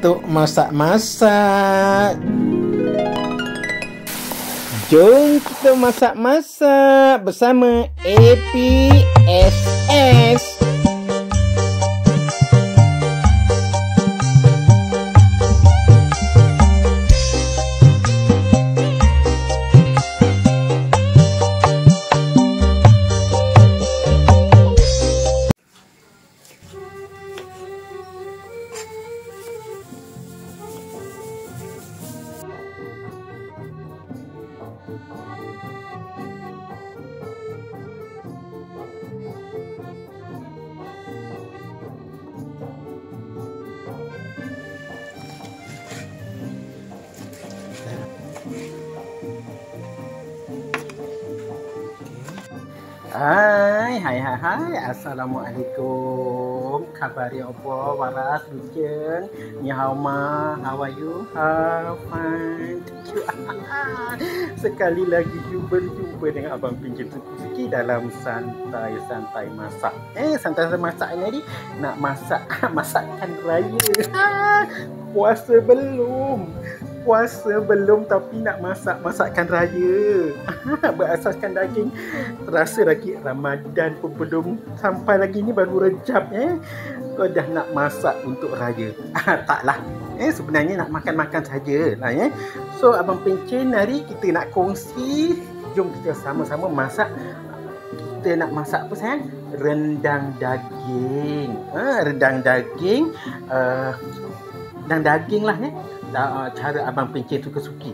untuk masak-masak. Jom kita masak-masak bersama APSS. Hai, Assalamualaikum. Khabari apa? Waras, Lucien, ni hao ma, how are you? Fine. Sekali lagi berjumpa dengan Abang Pinjam Suki dalam santai-santai masak. Santai-santai masak ni nak masak masakan raya. Puasa belum tapi nak masak masakan raya. Berasaskan daging. Terasa lagi Ramadan pun belum sampai lagi ni, baru Rejab kau dah nak masak untuk raya. Taklah. Sebenarnya nak makan-makan saja lah So Abang Pencen hari kita nak kongsi. Jom kita sama-sama masak. Kita nak masak apa sayang? Rendang daging. Rendang daging. Rendang daging lah cara Abang Pencen suka-suki.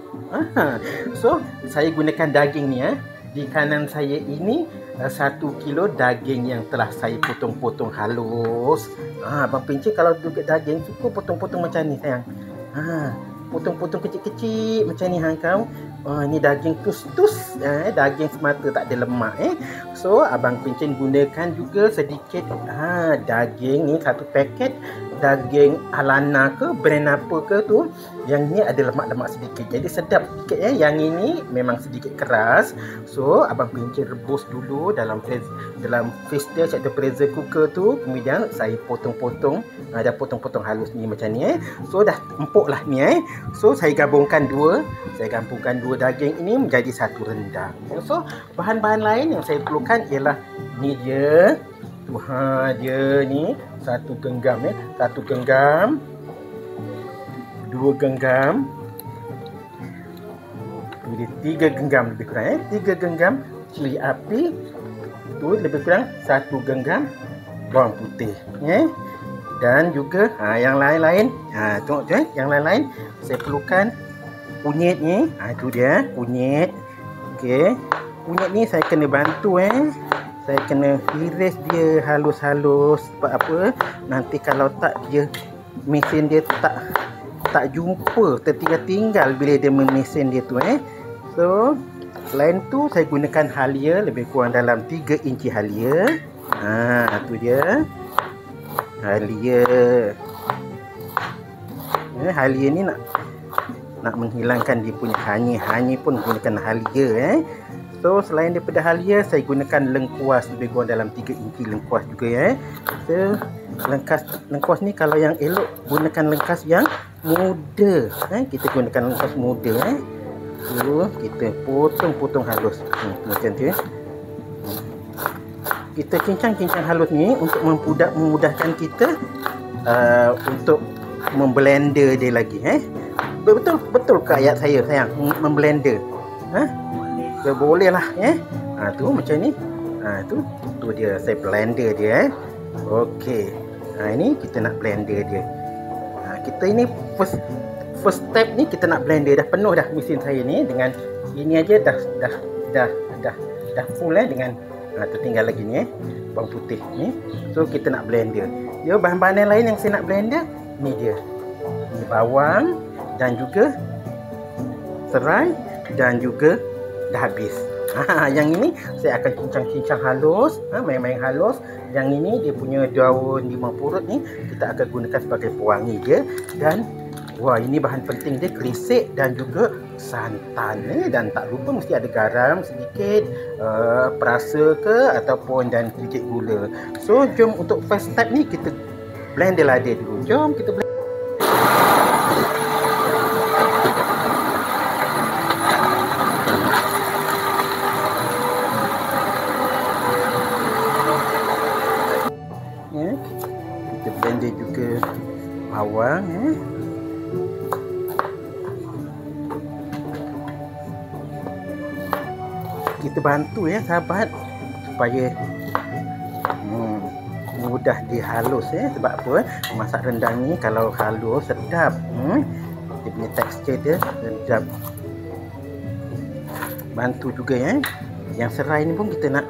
So saya gunakan daging ni Di kanan saya ini 1 kilo daging yang telah saya potong-potong halus. Abang Pencen kalau duduk daging suka potong-potong macam ni sayang. Potong-potong kecil-kecil macam ni kau. Ni daging tus-tus. Daging semata, tak ada lemak So Abang Pencen gunakan juga sedikit daging ni, 1 paket daging Alana ke brand apa ke tu, yang ni ada lemak-lemak sedikit, jadi sedap sikit Yang ini memang sedikit keras. So Abang Pencen rebus dulu dalam freezer atau pressure cooker tu. Kemudian saya potong-potong, dah potong-potong halus ni macam ni So dah empuk lah ni So saya gabungkan dua daging ini menjadi satu rendang. So bahan-bahan lain yang saya perlukan ialah ni dia. Dia ni 1 genggam 1 genggam, 2 genggam, 3 genggam lebih kurang 3 genggam cili api, tu lebih kurang 1 genggam bawang putih dan juga yang lain-lain. Tengok tu yang lain-lain saya perlukan kunyit ni. Itu dia kunyit. Okey, kunyit ni saya kena bantu saya kena iris dia halus-halus. Sebab apa? Nanti kalau tak, dia mesin dia tak jumpa, tertinggal-tinggal bila dia mesin dia tu So selain tu saya gunakan halia lebih kurang dalam 3 inci halia. Tu dia halia. Halia ni nak menghilangkan dia punya hanyir pun gunakan halia So selain daripada halia, saya gunakan lengkuas lebih kurang dalam 3 inci lengkuas juga So lengkuas ni kalau yang elok gunakan lengkuas yang muda. Kita gunakan lengkuas muda So kita potong-potong halus macam tu Kita cincang-cincang halus ni untuk memudahkan kita untuk memblender dia lagi Betul ke ayat saya sayang? Memblender boleh lah tu macam ni. Tu dia, saya blender dia Okey, ini kita nak blender dia. Kita ini first step ni kita nak blender. Dah penuh dah mesin saya ni, dengan ini aja dah full dengan tertinggal lagi ni bawang putih ni. So kita nak blender. Bahan-bahan yang lain yang saya nak blender ni dia. Ni bawang dan juga serai dan juga dah habis. Yang ini saya akan cincang-cincang halus, main-main halus. Yang ini dia punya daun limau purut ni kita akan gunakan sebagai pewangi dia. Dan ini bahan penting dia, kerisik dan juga santan dan tak lupa mesti ada garam sedikit, perasa ke ataupun dan sedikit gula. So jom untuk first step ni kita blend dia dulu. Jom kita blend. blender juga bawang. Kita bantu ya sahabat supaya mudah dihalus sebab apa? Masak rendang ni kalau halus sedap. Dia punya tekstur dia sedap. Bantu juga ya. Yang serai ni pun kita nak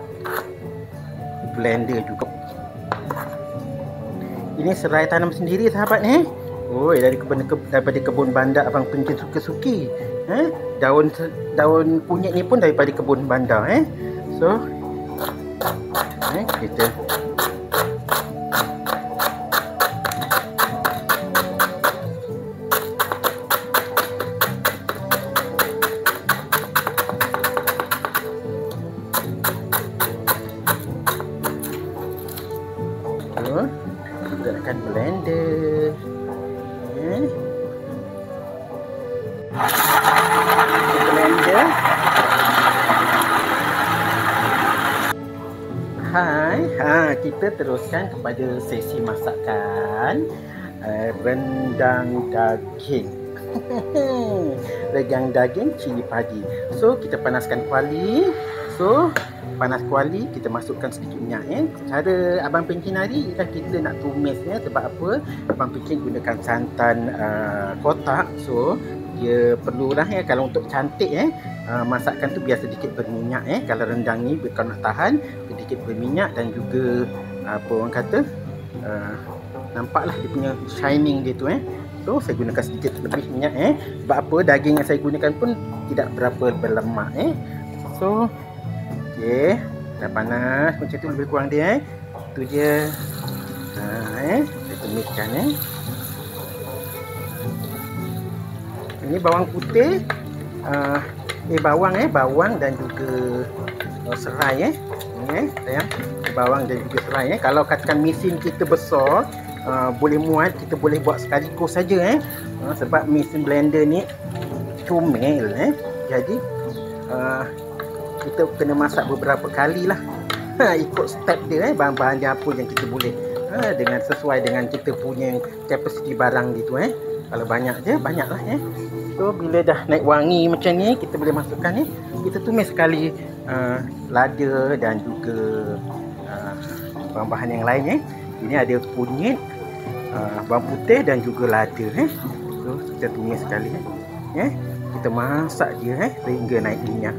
blender juga. Ini serai tanam sendiri sahabat Oi, daripada kebun bandar Abang Pencen suka-suki. Daun kunyit ni pun daripada kebun bandar So kita gunakan blender. Blender. Kita teruskan kepada sesi masakan rendang daging. Rendang daging cili padi. So kita panaskan kuali. Panas kuali, kita masukkan sedikit minyak Cara Abang Pencen hari ialah kita nak tumisnya. Sebab apa? Abang Pencen gunakan santan kotak. So dia perlulah kalau untuk cantik masakan tu biar sedikit berminyak Kalau rendang ni kalau nak tahan sedikit berminyak dan juga apa orang kata nampaklah dia punya shining dia tu So saya gunakan sedikit lebih minyak Sebab apa? Daging yang saya gunakan pun tidak berapa berlemak So okey, dah panas macam tu lebih kurang dia tu dia. Kita tumiskan Ini bawang putih, bawang dan juga serai sayang. Bawang dan juga serai Kalau katakan mesin kita besar, boleh muat, kita boleh buat sekaligus saja sebab mesin blender ni comel jadi kita kena masak beberapa kali lah ikut step dia bahan-bahan dia apa yang kita boleh dengan sesuai dengan kita punya capacity barang gitu kalau banyak je banyaklah so bila dah naik wangi macam ni kita boleh masukkan kita tumis sekali lada dan juga bahan-bahan yang lain ini ada kunyit, bawang putih dan juga lada so kita tumis sekali kita masak je sehingga naik minyak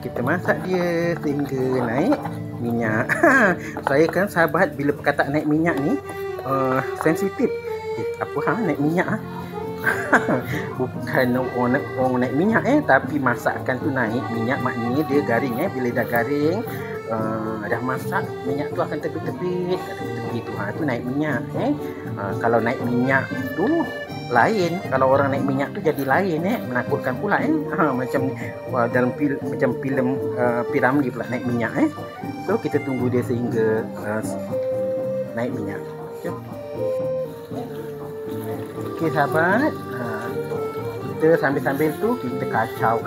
kita masak dia sehingga naik minyak. Saya kan sahabat bila perkataan naik minyak ni sensitif. Apa naik minyak bukan orang naik minyak tapi masakan tu naik minyak maknanya dia garing bila dah garing dah masak minyak tu akan terbit-terbit tu naik minyak kalau naik minyak tu lain, kalau orang naik minyak tu jadi lain menakutkan pula macam dalam macam filem Piramli pula naik minyak so kita tunggu dia sehingga naik minyak. Okey sahabat, kita sambil-sambil tu kita kacau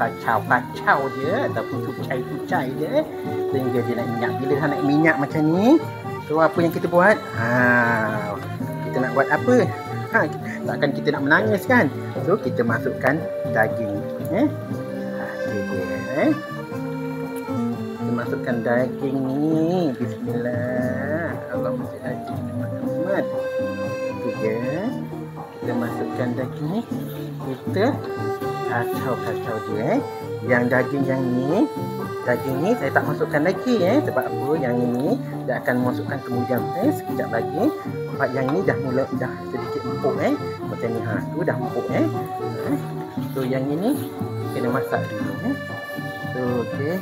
dia ataupun kucai dia sehingga dia naik minyak. Bila dah naik minyak macam ni, so apa yang kita buat? Kita nak buat apa? Takkan kita nak menangis kan? So kita masukkan daging kita masukkan daging ni. Bismillah, Allahumma shalli ala Muhammad. Kita masukkan daging ni, kita kacau dia yang daging ni saya tak masukkan lagi sebab apa? Yang ini dia akan masukkan kemudian sekejap lagi. Sebab yang ni dah sedikit empuk macam ni tu dah empuk so yang ini kena masak dulu so okey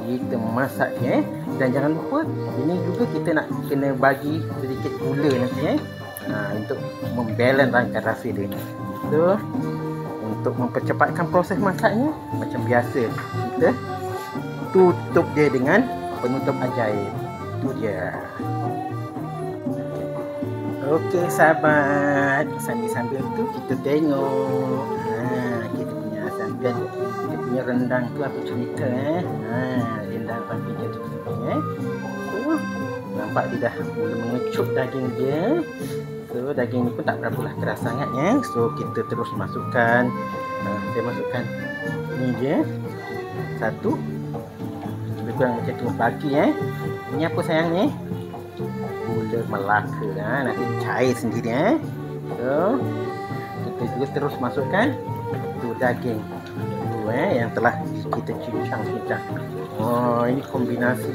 kita masak dia dan jangan lupa ini juga kita nak kena bagi sedikit gula nanti untuk membalance rangkaian rasa dia ni. So untuk mempercepatkan proses masaknya macam biasa kita tutup dia dengan penutup ajaib. Itu dia. Okey sahabat, sambil-sambil tu kita tengok kita punya Ini rendang tu apa cerita rendang panggil dia tu so, nampak dia dah mula mengecup daging dia. So daging ni pun tak berapa lah keras sangat So kita terus masukkan saya masukkan ni je satu, lebih kurang macam tu bagi Ini apa sayang ni? Gula Melaka nanti cair sendiri So kita juga terus masukkan tu daging tu yang telah kita cincang. Oh, ini kombinasi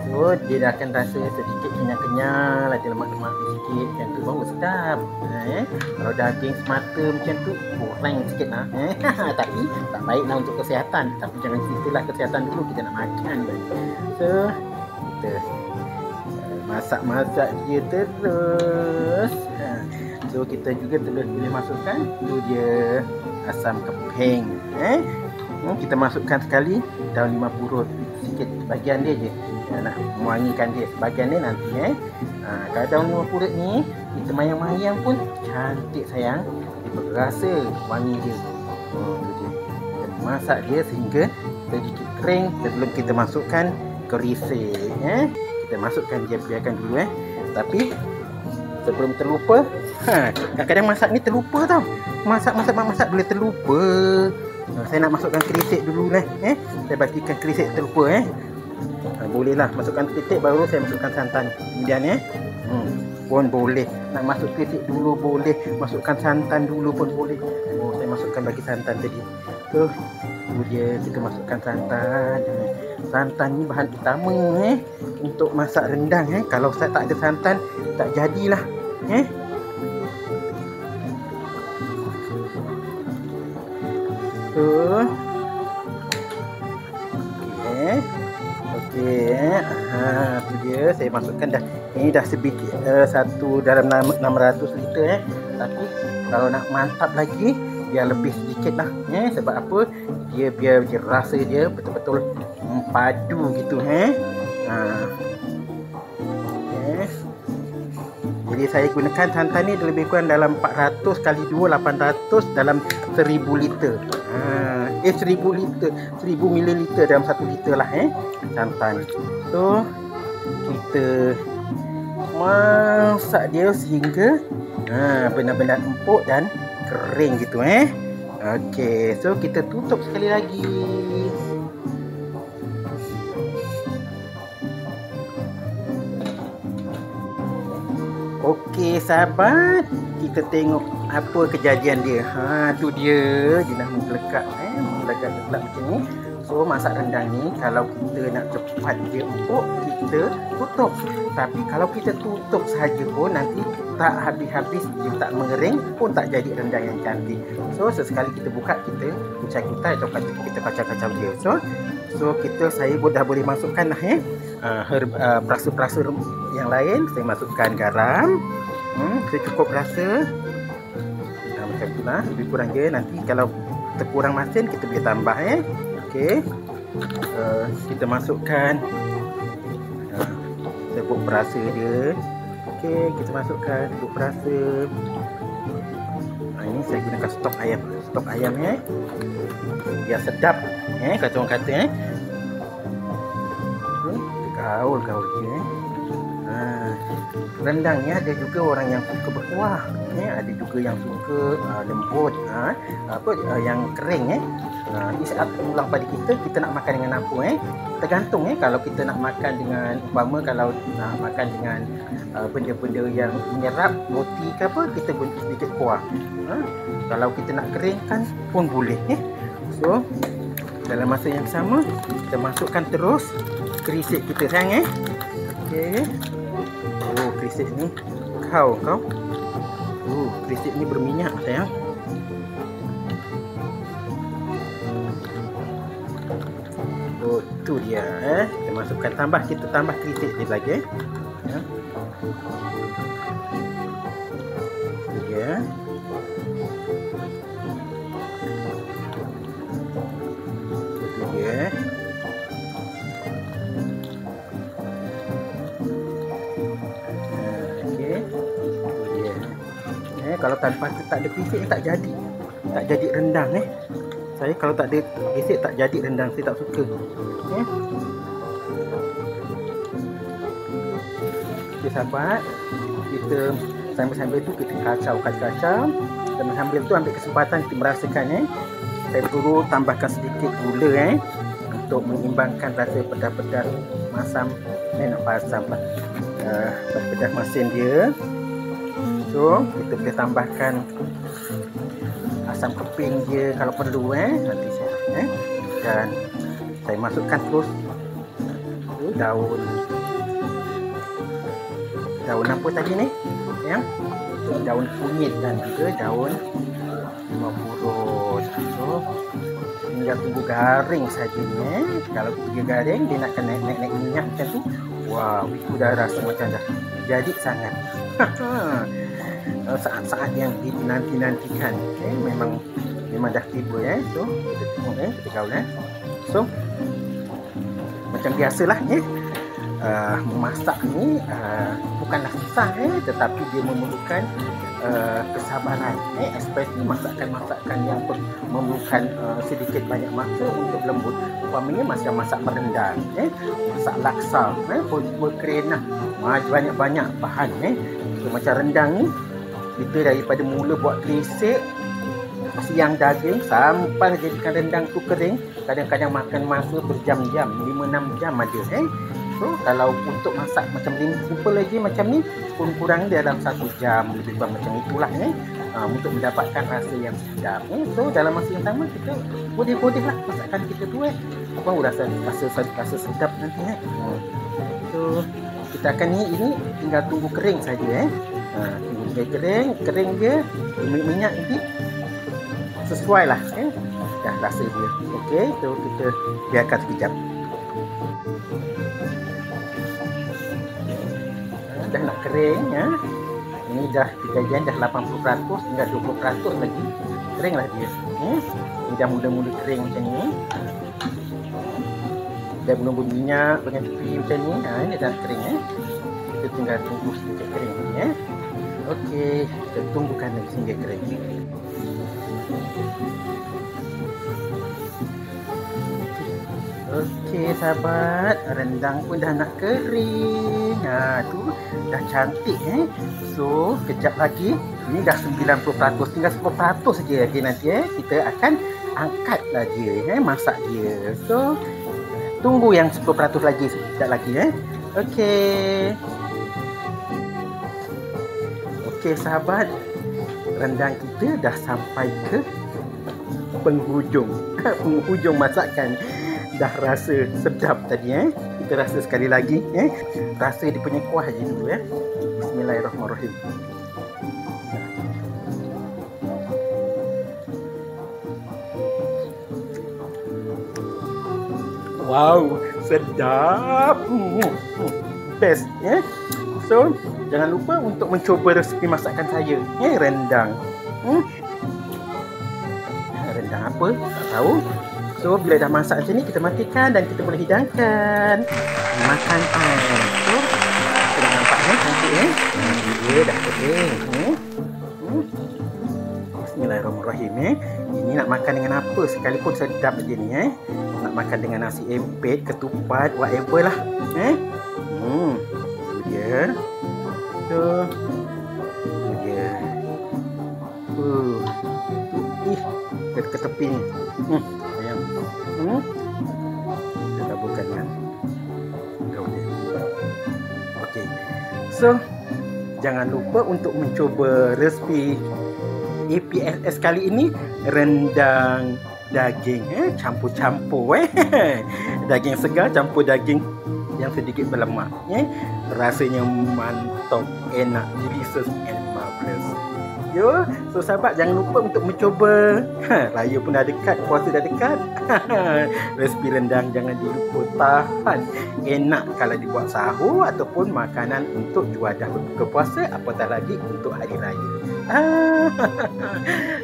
So dia dah akan rasa sedikit kenyal-kenyal, ada lemak-lemak sikit, macam tu baru sedap. Kalau daging semata macam tu kurang sikit tapi tak baiklah untuk kesihatan. Tapi jangan ceritalah kesihatan dulu, kita nak makan. So kita masak-masak dia terus. So kita juga boleh masukkan tu dia asam keping. Kita masukkan sekali daun 50 sikit bahagian dia je. Nak mewangikan dia sebahagian dia nanti kalau daun 50 ni kita mayang-mayang pun cantik sayang. Dia berasa wangi dia. Kita masak dia sehingga sedikit kering sebelum kita masukkan kerisik. Kita masukkan dia, biarkan dulu Tapi sebelum terlupa, kadang-kadang masak ni terlupa tau. Masak boleh terlupa. Saya nak masukkan kerisik dulu Saya bagikan kerisik terlupa bolehlah masukkan kerisik baru saya masukkan santan kemudian pun boleh. Nak masuk kerisik dulu boleh, masukkan santan dulu pun boleh. Saya masukkan bagi santan tadi. So dia kita masukkan santan. Santan ni bahan utama untuk masak rendang Kalau saya tak ada santan tak jadilah So tu dia saya masukkan dah. Ini dah sebiji satu dalam 600 liter tapi kalau nak mantap lagi biar lebih sedikit lah sebab apa, dia biar rasa dia betul-betul padu gitu Jadi saya gunakan santan ni lebih kurang dalam 400 kali 2 800 dalam 1000 liter 1000 liter 1000 mililiter dalam 1 liter lah santan. So kita masak dia sehingga benar-benar empuk dan kering gitu Okey, so kita tutup sekali lagi. Okey sahabat, kita tengok apa kejadian dia. Tu dia dah melekat melekat macam ni. So masak rendang ni kalau kita nak cepat dia empuk, kita tutup. Tapi kalau kita tutup saja pun nanti tak habis-habis, dia tak mengering pun tak jadi rendang yang cantik. So sesekali kita buka, kita kucai-kucai atau kita kacau-kacau dia. So saya dah boleh masukkan perasa-perasa yang lain. Saya masukkan garam secukup rasa macam tu lah, lebih kurang je. Nanti kalau terkurang masin kita boleh tambah Okey, kita masukkan serbuk perasa dia. Okey, kita masukkan serbuk perasa. Ini saya gunakan stok ayam biar sedap kata orang kata gaul je. Rendang ni ada juga orang yang suka berkuah ada juga yang suka lembut yang kering Ini saat ulang pada kita nak makan dengan apa tergantung kalau kita nak makan dengan umpama, kalau nak makan dengan benda-benda yang menyerap roti ke apa, kita guna sedikit kuah. Kalau kita nak keringkan pun boleh So dalam masa yang sama kita masukkan terus kerisik kita sayang Okey. Kerisik ni kau kerisik ni berminyak sayang. Tu dia kita masukkan, kita tambah kerisik dia lagi tu dia. Okey, tu dia. Kalau tanpa tak ada kerisik tak jadi tak jadi rendang Saya kalau tak ada gesek tak jadi rendang, saya tak suka. Okey sahabat, kita sambil-sambil tu kita kacau. Sambil-sambil tu ambil kesempatan kita merasakan Saya perlu tambahkan sedikit gula untuk mengimbangkan rasa pedas-pedas masam. Nak pasam lah. Pedas masin dia. So, kita boleh tambahkan asam keping dia kalau perlu nanti saya dan saya masukkan terus daun apa tadi ni daun kunyit dan juga daun limau purut. So tinggal tunggu garing saja kalau dia garing dia nak kena naik minyak macam tu. Wow, itu dah rasa macam dah jadi sangat. Saat-saat yang dinanti-nantikan. Memang dah tiba So kita tengok kita gaul So macam biasalah memasak ni bukanlah susah tetapi dia memerlukan kesabaran especially masakan-masakan yang memerlukan sedikit banyak masa untuk lembut. Umpamanya masak merendang masak laksa berkerenah banyak-banyak bahan so, macam rendang ni kita daripada mula buat krisik siang daging sampai jadikan rendang tu kering, kadang-kadang makan masa berjam-jam, 5-6 jam ada So kalau untuk masak macam ni simple lagi macam ni pun kurang dalam 1 jam lebih kurang macam itulah untuk mendapatkan rasa yang sedap So dalam masa yang sama kita bodeh-bodeh lah masakan kita tu rasa sedap nanti So kita akan ini tinggal tunggu kering saja tunggu dia kering dia minyak nanti sesuai lah dah rasa dia. Okey, so kita biarkan sekejap. Dah nak kering ini dah kejadian dah 80%, tinggal 20% lagi keringlah dia. Ini dah mula-mula kering macam ni. Dah mula minyak dengan tepi macam ni. Ini dah kering kita tinggal tunggu sedikit kering ni Okey, kita tunggukan lagi sehingga kering. Okey sahabat, rendang pun dah nak kering. Tu dah cantik So, kejap lagi ini dah 90%, tinggal 10% saja lagi nanti kita akan angkatlah dia masak dia. So, tunggu yang 10% lagi sekejap lagi Okey. Okey sahabat, rendang kita dah sampai ke penghujung masakan. Dah rasa sedap tadi kita rasa sekali lagi rasa dia punya kuah je dulu Bismillahirrahmanirrahim. Wow, sedap. Best So jangan lupa untuk mencuba resepi masakan saya rendang. Rendang apa tak tahu. So bila dah masak macam ni kita matikan dan kita boleh hidangkan makan So kita nampak cantik dia dah kering Bismillahirrahmanirrahim Ini nak makan dengan apa sekalipun sedap je ni Nak makan dengan nasi empit, ketupat, whatever lah dia So dia ke tepi ni kita taburkan daun dia. Okey. So jangan lupa untuk mencuba resepi EPSS kali ini rendang daging campur-campur daging segar campur daging yang sedikit berlemak rasanya mantap, enak, delicious and marvelous. So sahabat jangan lupa untuk mencuba. Raya pun dah dekat, puasa dah dekat. Resepi rendang jangan dilupa tahan. Enak kalau dibuat sahur ataupun makanan untuk juadah berbuka puasa, apatah lagi untuk hari raya.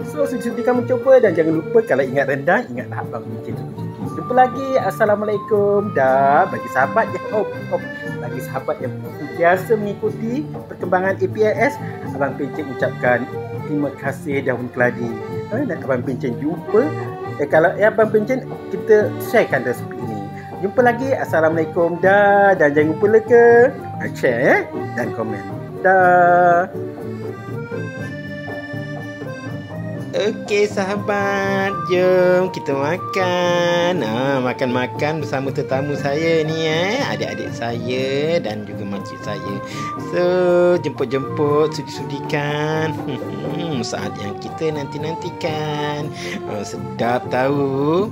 So sudi kamu mencoba dan jangan lupa kalau ingat rendang, ingatlah abang Encik. Jumpa lagi. Assalamualaikum. Dan bagi sahabat bagi sahabat yang biasa mengikuti perkembangan EPLS, abang Encik ucapkan terima kasih dahulu keladi Nak Abang Pencen jumpa. Kalau Abang Pencen, kita sharekan resipi ni. Jumpa lagi. Assalamualaikum. Dah. Dan jangan lupa like, share dan komen. Dah. Okey sahabat, jom kita makan. Makan-makan bersama tetamu saya ni, adik-adik saya dan juga makcik saya. So, jemput-jemput, sudi-sudikan. Saat yang kita nanti-nantikan. Sedap tahu.